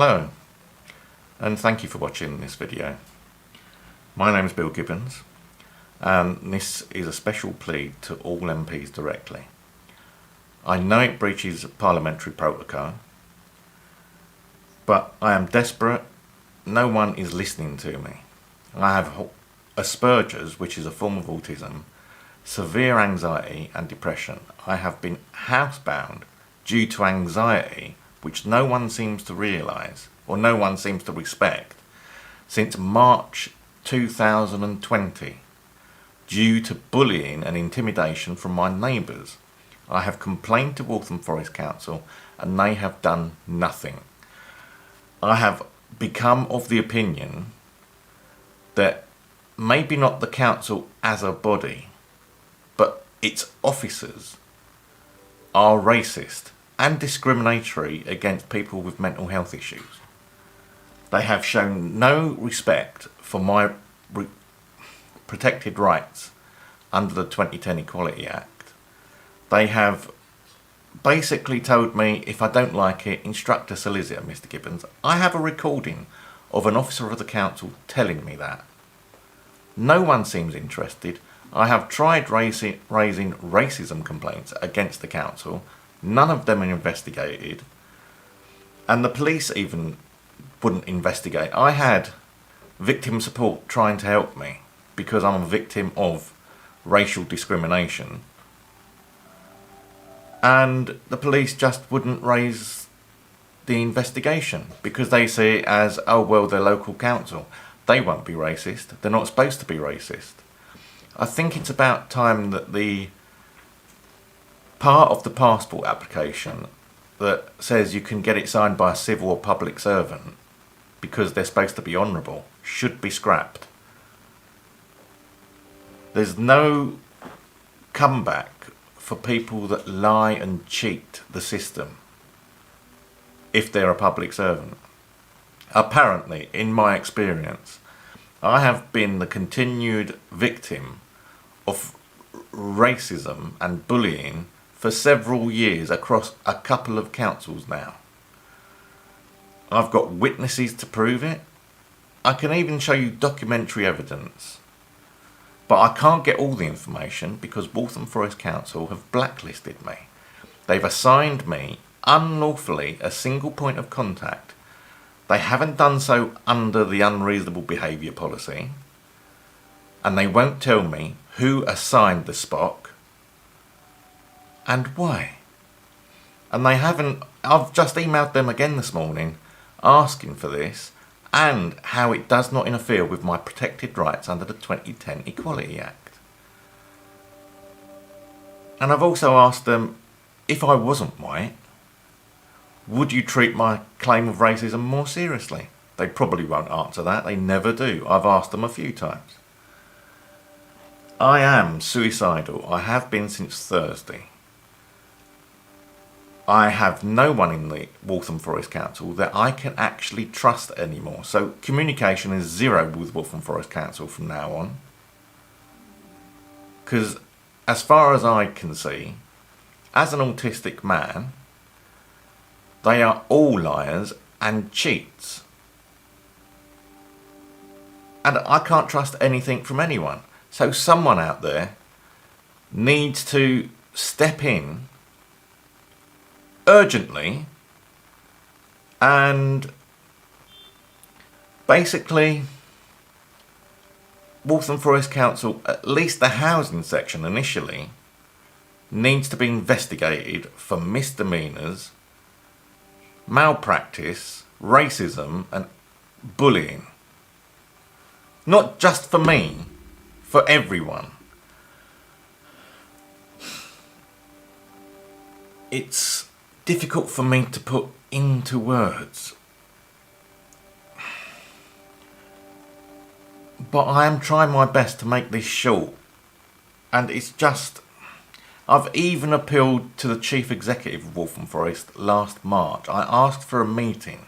Hello, and thank you for watching this video. My name is Bill Gibbons, and this is a special plea to all MPs directly. I know it breaches parliamentary protocol, but I am desperate. No one is listening to me. I have Asperger's, which is a form of autism, severe anxiety and depression. I have been housebound due to anxiety, which no one seems to realise or no one seems to respect, since March 2020 due to bullying and intimidation from my neighbours. I have complained to Waltham Forest Council and they have done nothing. I have become of the opinion that maybe not the council as a body, but its officers are racist and discriminatory against people with mental health issues. They have shown no respect for my protected rights under the 2010 Equality Act. They have basically told me if I don't like it, instruct a solicitor, Mr. Gibbons. I have a recording of an officer of the council telling me that. No one seems interested. I have tried raising racism complaints against the council. None of them are investigated. And the police even wouldn't investigate. I had victim support trying to help me because I'm a victim of racial discrimination. And the police just wouldn't raise the investigation because they see it as, oh well, they're local council. They won't be racist. They're not supposed to be racist. I think it's about time that the part of the passport application that says you can get it signed by a civil or public servant because they're supposed to be honourable should be scrapped. There's no comeback for people that lie and cheat the system if they're a public servant. Apparently, in my experience, I have been the continued victim of racism and bullying for several years across a couple of councils now. I've got witnesses to prove it. I can even show you documentary evidence. But I can't get all the information because Waltham Forest Council have blacklisted me. They've assigned me unlawfully a single point of contact. They haven't done so under the unreasonable behaviour policy. And they won't tell me who assigned the Spock and why. And they haven't. I've just emailed them again this morning asking for this and how it does not interfere with my protected rights under the 2010 Equality Act. And I've also asked them, if I wasn't white, would you treat my claim of racism more seriously? They probably won't answer that. They never do. I've asked them a few times. I am suicidal. I have been since Thursday. I have no one in the Waltham Forest Council that I can actually trust anymore. So communication is zero with Waltham Forest Council from now on. Because as far as I can see, as an autistic man, they are all liars and cheats. And I can't trust anything from anyone. So someone out there needs to step in urgently and basically Waltham Forest Council, at least the housing section initially, needs to be investigated for misdemeanours, malpractice, racism and bullying. Not just for me, for everyone. It's difficult for me to put into words. But I am trying my best to make this short. And it's just, I've even appealed to the Chief Executive of Waltham Forest last March. I asked for a meeting.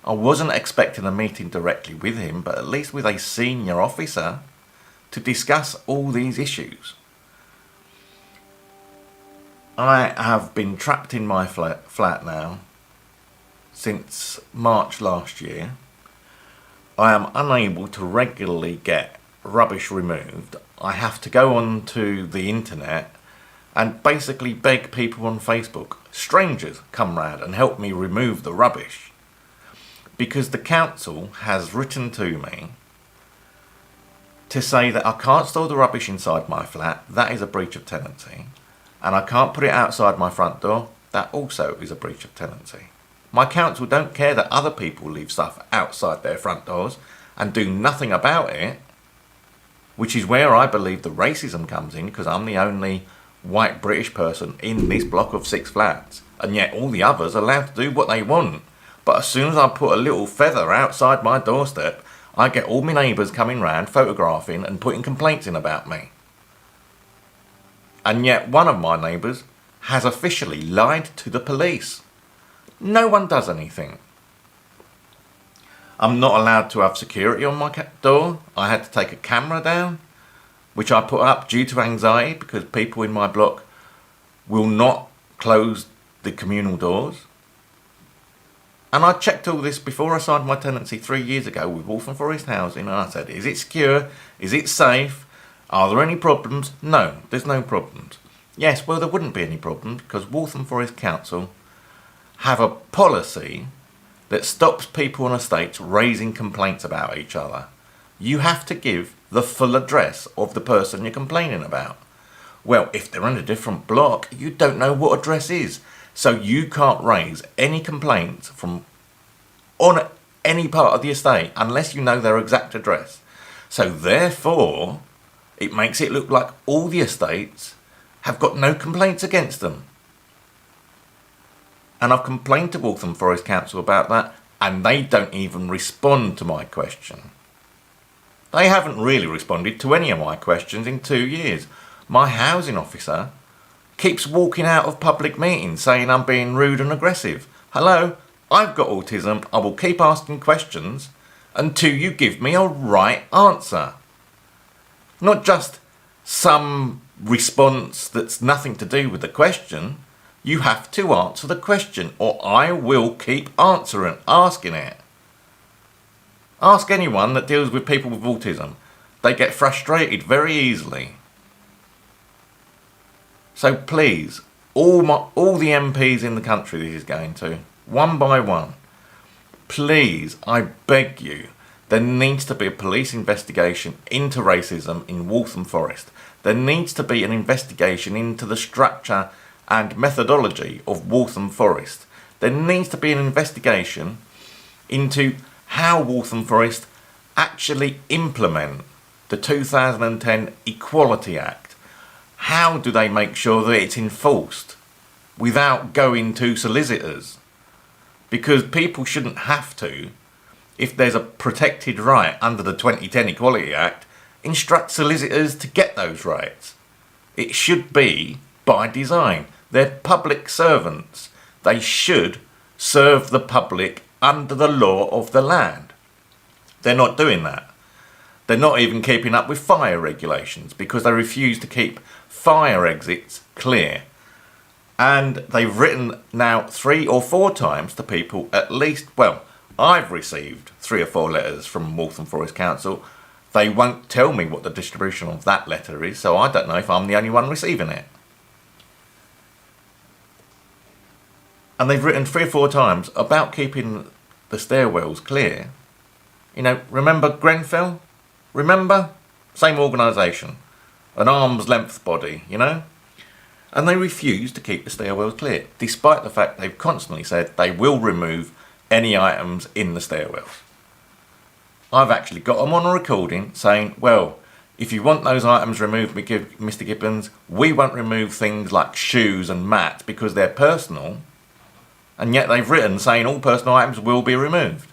I wasn't expecting a meeting directly with him, but at least with a senior officer to discuss all these issues. I have been trapped in my flat now since March last year, I am unable to regularly get rubbish removed. I have to go onto the internet and basically beg people on Facebook, strangers, come round and help me remove the rubbish. Because the council has written to me to say that I can't store the rubbish inside my flat, that is a breach of tenancy, and I can't put it outside my front door, that also is a breach of tenancy. My council don't care that other people leave stuff outside their front doors and do nothing about it, which is where I believe the racism comes in, because I'm the only white British person in this block of 6 flats, and yet all the others are allowed to do what they want. But as soon as I put a little feather outside my doorstep, I get all my neighbours coming round, photographing and putting complaints in about me. And yet one of my neighbours has officially lied to the police. No one does anything. I'm not allowed to have security on my door. I had to take a camera down, which I put up due to anxiety, because people in my block will not close the communal doors. And I checked all this before I signed my tenancy 3 years ago with Waltham Forest Housing, and I said, is it secure? Is it safe? Are there any problems? No, there's no problems. Yes, well, there wouldn't be any problems because Waltham Forest Council have a policy that stops people on estates raising complaints about each other. You have to give the full address of the person you're complaining about. Well, if they're in a different block, you don't know what address is. So you can't raise any complaints from on any part of the estate unless you know their exact address. So therefore, it makes it look like all the estates have got no complaints against them. And I've complained to Waltham Forest Council about that, and they don't even respond to my question. They haven't really responded to any of my questions in 2 years. My housing officer keeps walking out of public meetings saying I'm being rude and aggressive. Hello, I've got autism. I will keep asking questions until you give me a right answer. Not just some response that's nothing to do with the question. You have to answer the question, or I will keep asking it. Ask anyone that deals with people with autism. They get frustrated very easily. So please, all the MPs in the country this is going to, one by one, please, I beg you, there needs to be a police investigation into racism in Waltham Forest. There needs to be an investigation into the structure and methodology of Waltham Forest. There needs to be an investigation into how Waltham Forest actually implement the 2010 Equality Act. How do they make sure that it's enforced without going to solicitors? Because people shouldn't have to, if there's a protected right under the 2010 Equality Act, instruct solicitors to get those rights. It should be by design. They're public servants. They should serve the public under the law of the land. They're not doing that. They're not even keeping up with fire regulations because they refuse to keep fire exits clear. And they've written now 3 or 4 times to people at least, well, I've received 3 or 4 letters from Waltham Forest Council. They won't tell me what the distribution of that letter is, so I don't know if I'm the only one receiving it. And they've written 3 or 4 times about keeping the stairwells clear. You know, remember Grenfell? Remember? Same organisation. An arm's length body, you know? And they refuse to keep the stairwells clear, despite the fact they've constantly said they will remove any items in the stairwells. I've actually got them on a recording saying, well, if you want those items removed, Mr. Gibbons, we won't remove things like shoes and mats because they're personal. And yet they've written saying all personal items will be removed.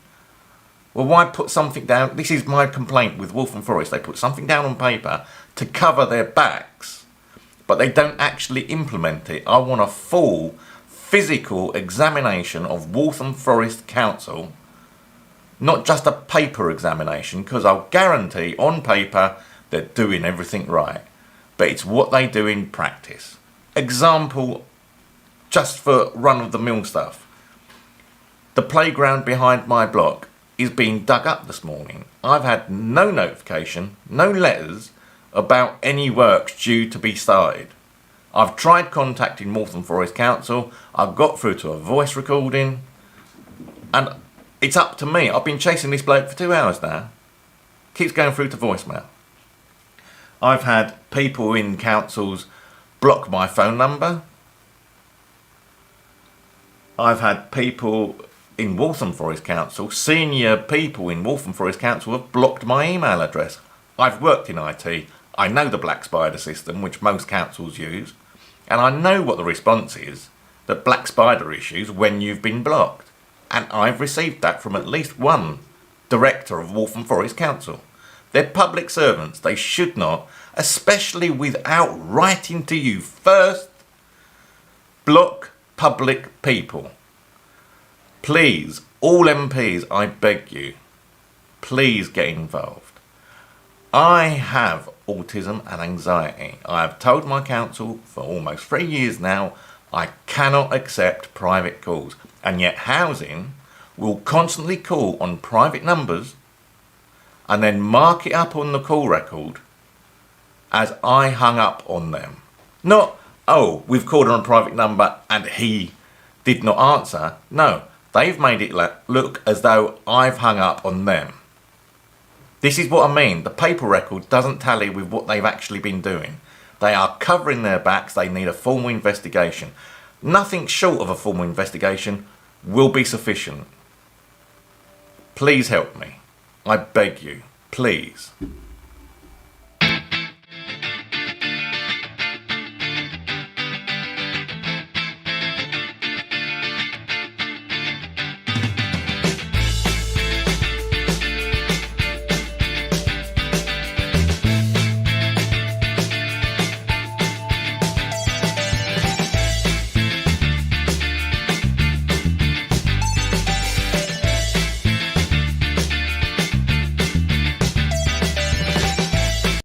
Well, why put something down? This is my complaint with Waltham Forest. They put something down on paper to cover their backs, but they don't actually implement it. I want a full physical examination of Waltham Forest Council, not just a paper examination, because I'll guarantee on paper they're doing everything right. But it's what they do in practice. Example, just for run-of-the-mill stuff. The playground behind my block is being dug up this morning. I've had no notification, no letters about any works due to be started. I've tried contacting Waltham Forest Council. I've got through to a voice recording, and it's up to me. I've been chasing this bloke for 2 hours now. Keeps going through to voicemail. I've had people in councils block my phone number. I've had people in Waltham Forest Council, senior people in Waltham Forest Council, have blocked my email address. I've worked in IT. I know the Black Spider system, which most councils use, and I know what the response is, the Black Spider issues when you've been blocked. And I've received that from at least one director of Waltham Forest Council. They're public servants. They should not, especially without writing to you first, block public people. Please, all MPs, I beg you, please get involved. I have autism and anxiety. I have told my council for almost 3 years now I cannot accept private calls, and yet housing will constantly call on private numbers and then mark it up on the call record as I hung up on them. Not, oh, we've called on a private number and he did not answer. No, they've made it look as though I've hung up on them. This is what I mean. The paper record doesn't tally with what they've actually been doing. They are covering their backs. They need a formal investigation. Nothing short of a formal investigation will be sufficient. Please help me. I beg you. Please.